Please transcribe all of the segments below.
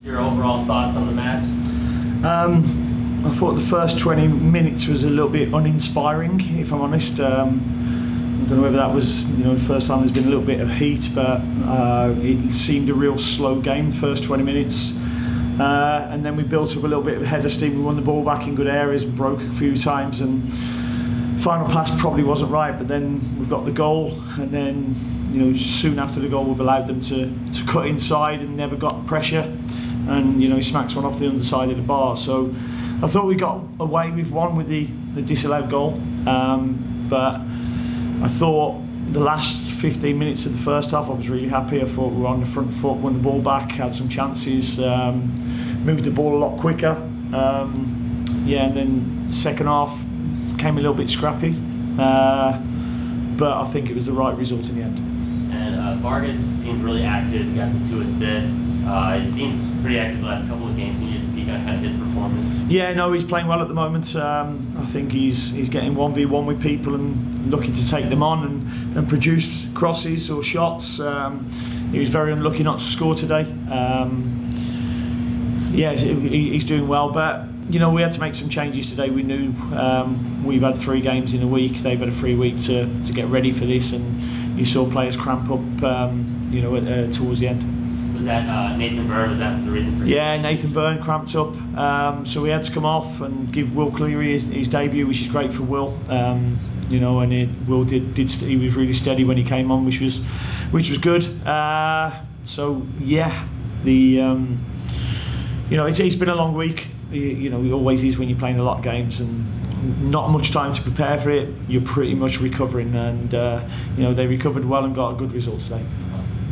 Your overall thoughts on the match? I thought the first 20 minutes was a little bit uninspiring, if I'm honest. I don't know whether that was the first time there's been a little bit of heat, but it seemed a real slow game the first 20 minutes. And then we built up a little bit of head of steam. We won the ball back in good areas and broke a few times, and final pass probably wasn't right, but then we've got the goal, and then soon after the goal we've allowed them to cut inside and never got pressure, and he smacks one off the underside of the bar. So I thought we got away with one with the disallowed goal, but I thought the last 15 minutes of the first half I was really happy. I thought we were on the front foot, won the ball back, had some chances, moved the ball a lot quicker. And then second half came a little bit scrappy, but I think it was the right result in the end. And Vargas seemed really active. He got the 2 assists. He seemed pretty active the last couple of games. Can you just speak on kind of his performance? Yeah, no, he's playing well at the moment. I think he's getting 1v1 with people and looking to take them on and produce crosses or shots. He was very unlucky not to score today. He's doing well, but we had to make some changes today. We knew we've had 3 games in a week. They've had a free week to get ready for this, and you saw players cramp up, towards the end. Was that Nathan Byrne? Was that the reason for? Yeah, Nathan Byrne cramped up, so we had to come off and give Will Cleary his debut, which is great for Will. Will did he was really steady when he came on, which was good. It's been a long week. It always is when you're playing a lot of games and not much time to prepare for it. You're pretty much recovering, and they recovered well and got a good result today.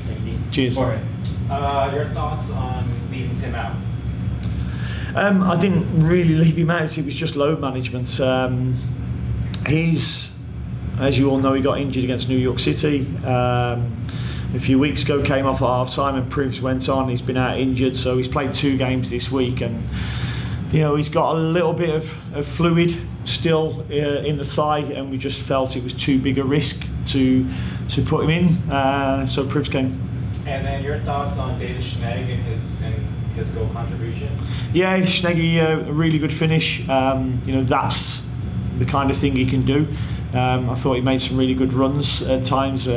Thank you. Cheers. Your thoughts on leaving Tim out? I didn't really leave him out. It was just load management. He's, as you all know, he got injured against New York City a few weeks ago, came off at half time, and Privs went on. He's been out injured, so he's played 2 games this week, and he's got a little bit of fluid still in the thigh, and we just felt it was too big a risk to put him in, so Privs came. And then your thoughts on David Schnegg and his goal contribution? Yeah, Schnegg, a really good finish. That's the kind of thing he can do. I thought he made some really good runs at times.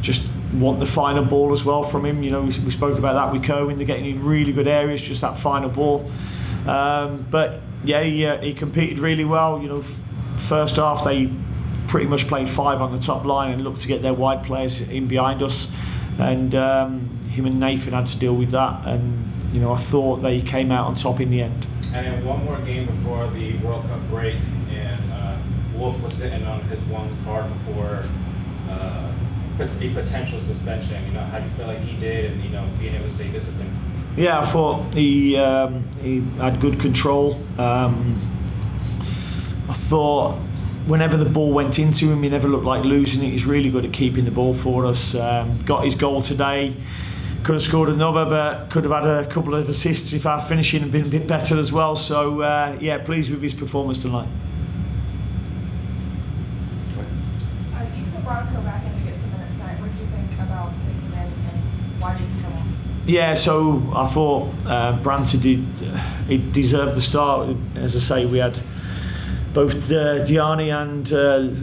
Just want the final ball as well from him. We spoke about that with Cohen. They're getting in really good areas, just that final ball. He competed really well. First half they pretty much played 5 on the top line and looked to get their wide players in behind us. And him and Nathan had to deal with that, and I thought they came out on top in the end. And then one more game before the World Cup break, and Wolf was sitting on his 1 card before a potential suspension. How do you feel like he did, and being able to stay disciplined? Yeah, I thought he had good control. I thought whenever the ball went into him, he never looked like losing it. He's really good at keeping the ball for us. Got his goal today. Could have scored another, but could have had a couple of assists if our finishing had been a bit better as well. So, pleased with his performance tonight. You put Bronco back in to get some minutes tonight. What did you think about picking him in, and why did he come on? Yeah, so I thought Branson he deserved the start. As I say, we had both Diani and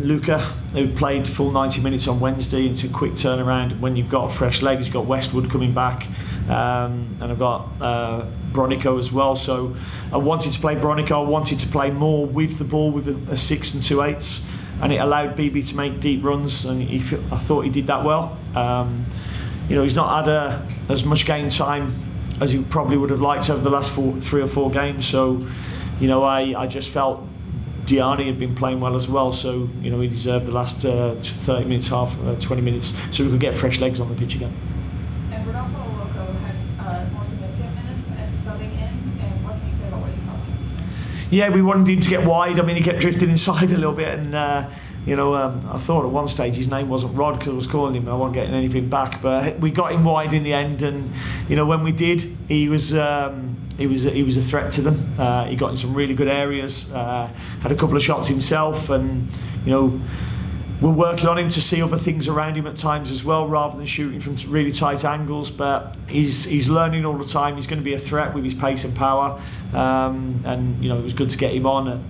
Luca, who played full 90 minutes on Wednesday. It's a quick turnaround when you've got fresh legs. You've got Westwood coming back, and I've got Bronico as well. So I wanted to play Bronico. I wanted to play more with the ball with a 6 and 2/8, and it allowed BB to make deep runs, and I thought he did that well. He's not had as much game time as he probably would have liked over the last 3 or 4 games. So, I just felt Diani had been playing well as well, so he deserved the last 30 minutes, 20 minutes, so we could get fresh legs on the pitch again. And Rodolfo Loco has more significant minutes and subbing in, and what can you say about what you saw? Yeah, we wanted him to get wide. I mean, he kept drifting inside a little bit, and I thought at one stage his name wasn't Rod because I was calling him and I wasn't getting anything back, but we got him wide in the end, and when we did, he was a threat to them. He got in some really good areas, had a couple of shots himself, and we're working on him to see other things around him at times as well, rather than shooting from really tight angles. But he's learning all the time. He's going to be a threat with his pace and power. And it was good to get him on.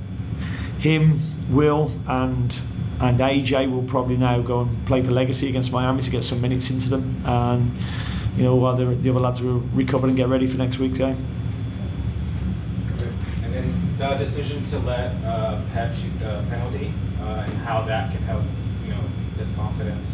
Him, Will, and AJ will probably now go and play for Legacy against Miami to get some minutes into them. And while the other lads will recover and get ready for next week's game. And then the decision to let Pep shoot the penalty and how that can help, his confidence.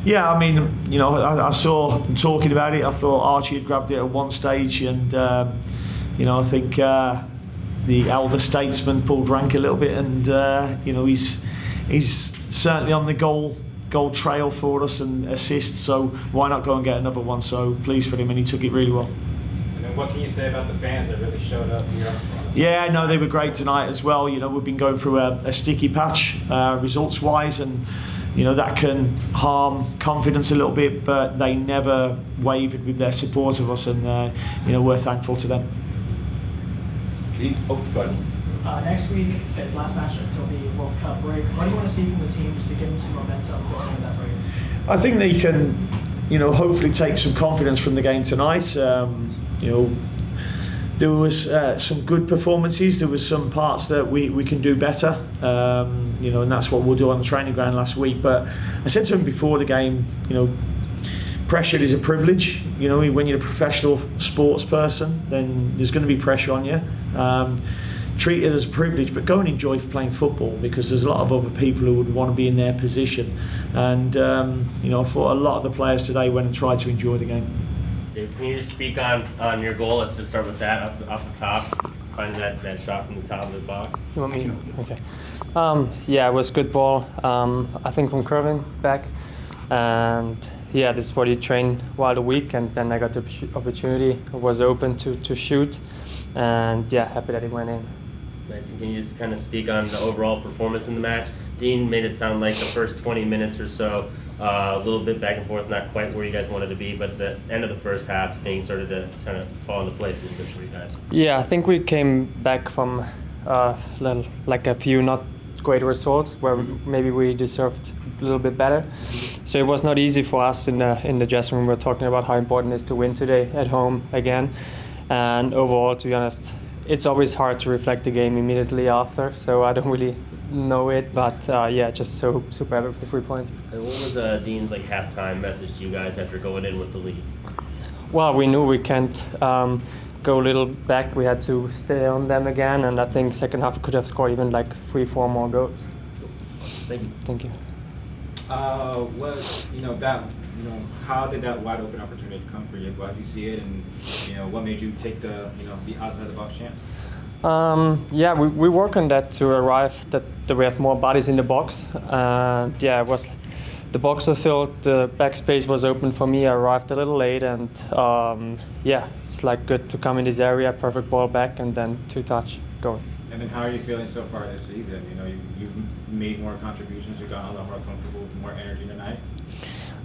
Yeah, I mean, I saw them talking about it. I thought Archie had grabbed it at one stage, and I think the elder statesman pulled rank a little bit, and he's certainly on the goal trail for us and assists. So why not go and get another one? So pleased for him, and he took it really well. And then what can you say about the fans that really showed up here? Yeah, no, they were great tonight as well. We've been going through a sticky patch results-wise, and that can harm confidence a little bit, but they never wavered with their support of us, and we're thankful to them. Go ahead. Next week is last match until the World Cup break. What do you want to see from the teams to give them some momentum going into that break? I think they can, hopefully take some confidence from the game tonight. There was some good performances. There was some parts that we can do better, and that's what we'll do on the training ground last week. But I said to him before the game, pressure is a privilege. When you're a professional sports person, then there's going to be pressure on you. Treat it as a privilege, but go and enjoy playing football, because there's a lot of other people who would want to be in their position. And I thought a lot of the players today went and tried to enjoy the game. Dave, can you just speak on your goal? Let's just start with that off the top. Finding that shot from the top of the box. You want me? Okay. Yeah, it was good ball. I think from curving back, and yeah, this is what you train while the week, and then I got the opportunity. It was open to shoot, and yeah, happy that it went in. Nice. And can you just kind of speak on the overall performance in the match? Dean made it sound like the first 20 minutes or so, a little bit back and forth, not quite where you guys wanted to be, but the end of the first half, things started to kind of fall into place a little bit for you guys. Yeah, I think we came back from like a few not great results where maybe we deserved a little bit better. So it was not easy for us in the dressing room. We were talking about how important it is to win today at home again. And overall, to be honest, it's always hard to reflect the game immediately after, so I don't really know it, but yeah, just so super happy with the 3 points. And what was Dean's halftime message to you guys after going in with the lead? Well, we knew we can't go a little back. We had to stay on them again, and I think second half we could have scored even 3-4 more goals. Thank you. Thank you. How did that wide open opportunity come for you? Why did you see it, and what made you take the outside the box chance? Yeah, we work on that to arrive that we have more bodies in the box. Yeah, the box was filled, the backspace was open for me. I arrived a little late, and yeah, it's good to come in this area, perfect ball back, and then 2-touch going. And then how are you feeling so far this season? You've made more contributions, you've gotten a lot more comfortable, with more energy tonight.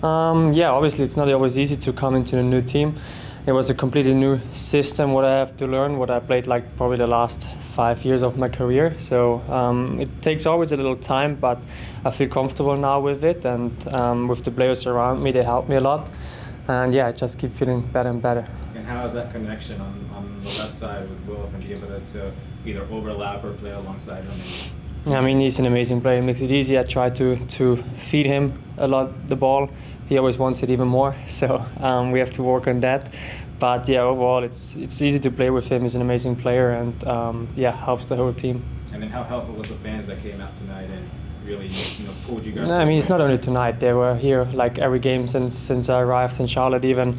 Yeah, obviously it's not always easy to come into a new team. It was a completely new system, what I have to learn, what I played probably the last 5 years of my career. So it takes always a little time, but I feel comfortable now with it, and with the players around me, they help me a lot. And yeah, I just keep feeling better and better. And how is that connection on the left side with Will, and be able to either overlap or play alongside him? I mean, he's an amazing player. He makes it easy. I try to feed him a lot the ball. He always wants it even more, so we have to work on that. But yeah, overall, it's easy to play with him. He's an amazing player, and yeah, helps the whole team. And then how helpful was the fans that came out tonight and really pulled you guys? No, I mean, it's not only tonight. They were here every game since I arrived in Charlotte, even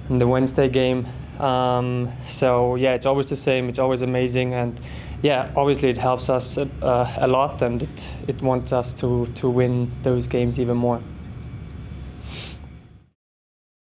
in the Wednesday game. So yeah, it's always the same. It's always amazing, and yeah, obviously it helps us a lot, and it wants us to win those games even more.